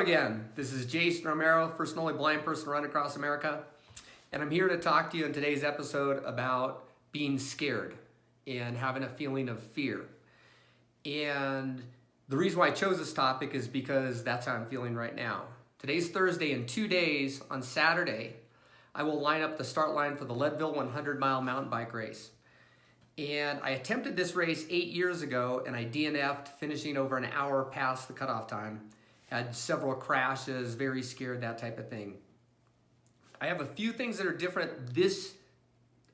again. This is Jason Romero, first and only blind person to run across America. And I'm here to talk to you in today's episode about being scared and having a feeling of fear. And the reason why I chose this topic is because that's how I'm feeling right now. Today's Thursday. In 2 days, on Saturday, I will line up the start line for the Leadville 100-mile mountain bike race. And I attempted this race 8 years ago, and I DNF'd, finishing over an hour past the cutoff time. Had several crashes, very scared, that type of thing. I have a few things that are different this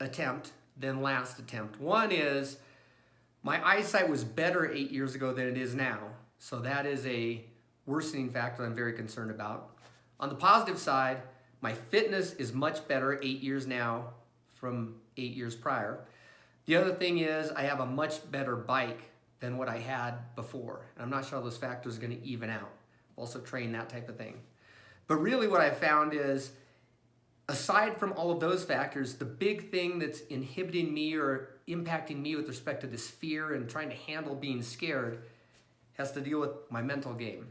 attempt than last attempt. One is my eyesight was better 8 years ago than it is now. So that is a worsening factor I'm very concerned about. On the positive side, my fitness is much better 8 years now from 8 years prior. The other thing is I have a much better bike than what I had before. And I'm not sure how those factors are going to even out. Also train, that type of thing. But really what I found is, aside from all of those factors, the big thing that's inhibiting me or impacting me with respect to this fear and trying to handle being scared has to deal with my mental game.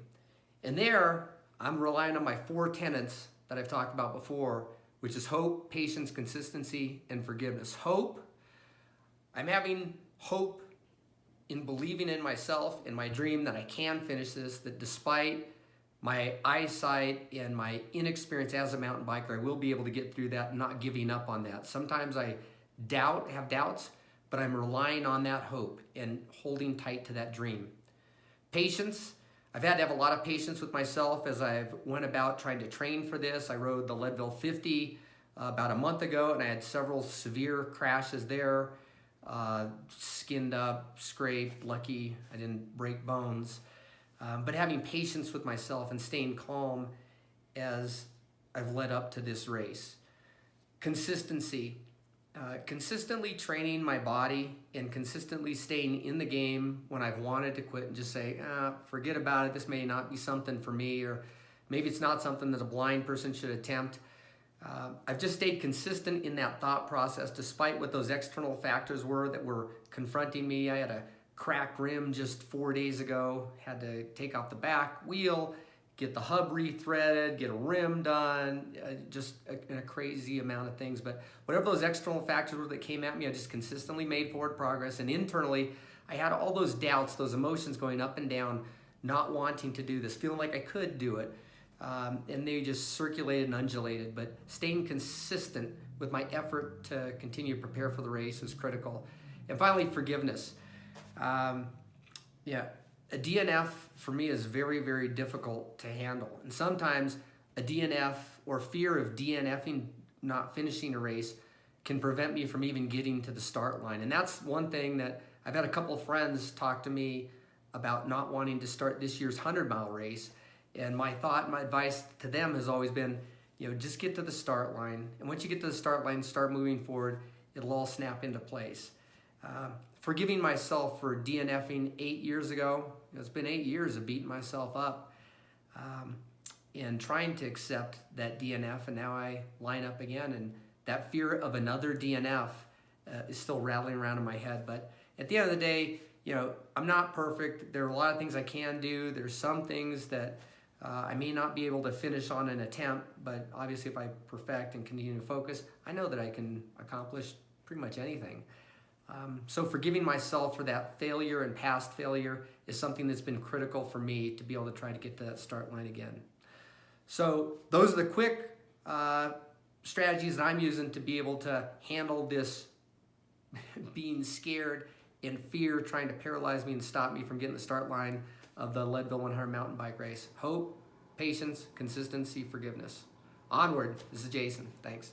And there, I'm relying on my 4 tenets that I've talked about before, which is hope, patience, consistency, and forgiveness. Hope, I'm having hope in believing in myself, in my dream that I can finish this, that despite my eyesight and my inexperience as a mountain biker, I will be able to get through that, not giving up on that. Sometimes I have doubts, but I'm relying on that hope and holding tight to that dream. Patience, I've had to have a lot of patience with myself as I've went about trying to train for this. I rode the Leadville 50 about a month ago, and I had several severe crashes there. Skinned up, scraped, lucky I didn't break bones. But having patience with myself and staying calm as I've led up to this race. Consistency. Consistently training my body and consistently staying in the game when I've wanted to quit and just say, forget about it, this may not be something for me, or maybe it's not something that a blind person should attempt. I've just stayed consistent in that thought process despite what those external factors were that were confronting me. I had a cracked rim just 4 days ago, had to take off the back wheel, get the hub rethreaded, get a rim done, just a crazy amount of things. But whatever those external factors were that came at me, I just consistently made forward progress. And internally, I had all those doubts, those emotions going up and down, not wanting to do this, feeling like I could do it. And they just circulated and undulated. But staying consistent with my effort to continue to prepare for the race was critical. And finally, forgiveness. A DNF for me is very, very difficult to handle. And sometimes a DNF or fear of DNFing, not finishing a race, can prevent me from even getting to the start line. And that's one thing that I've had a couple of friends talk to me about not wanting to start this year's 100-mile race. And my thought, my advice to them has always been, just get to the start line. And once you get to the start line, start moving forward, it'll all snap into place. Forgiving myself for DNFing 8 years ago. It's been 8 years of beating myself up and trying to accept that DNF, and now I line up again, and that fear of another DNF is still rattling around in my head. But at the end of the day, I'm not perfect. There are a lot of things I can do. There's some things that I may not be able to finish on an attempt, but obviously if I perfect and continue to focus, I know that I can accomplish pretty much anything. So forgiving myself for that failure and past failure is something that's been critical for me to be able to try to get to that start line again. So those are the quick strategies that I'm using to be able to handle this being scared and fear trying to paralyze me and stop me from getting the start line of the Leadville 100 mountain bike race. Hope, patience, consistency, forgiveness. Onward. This is Jason. Thanks.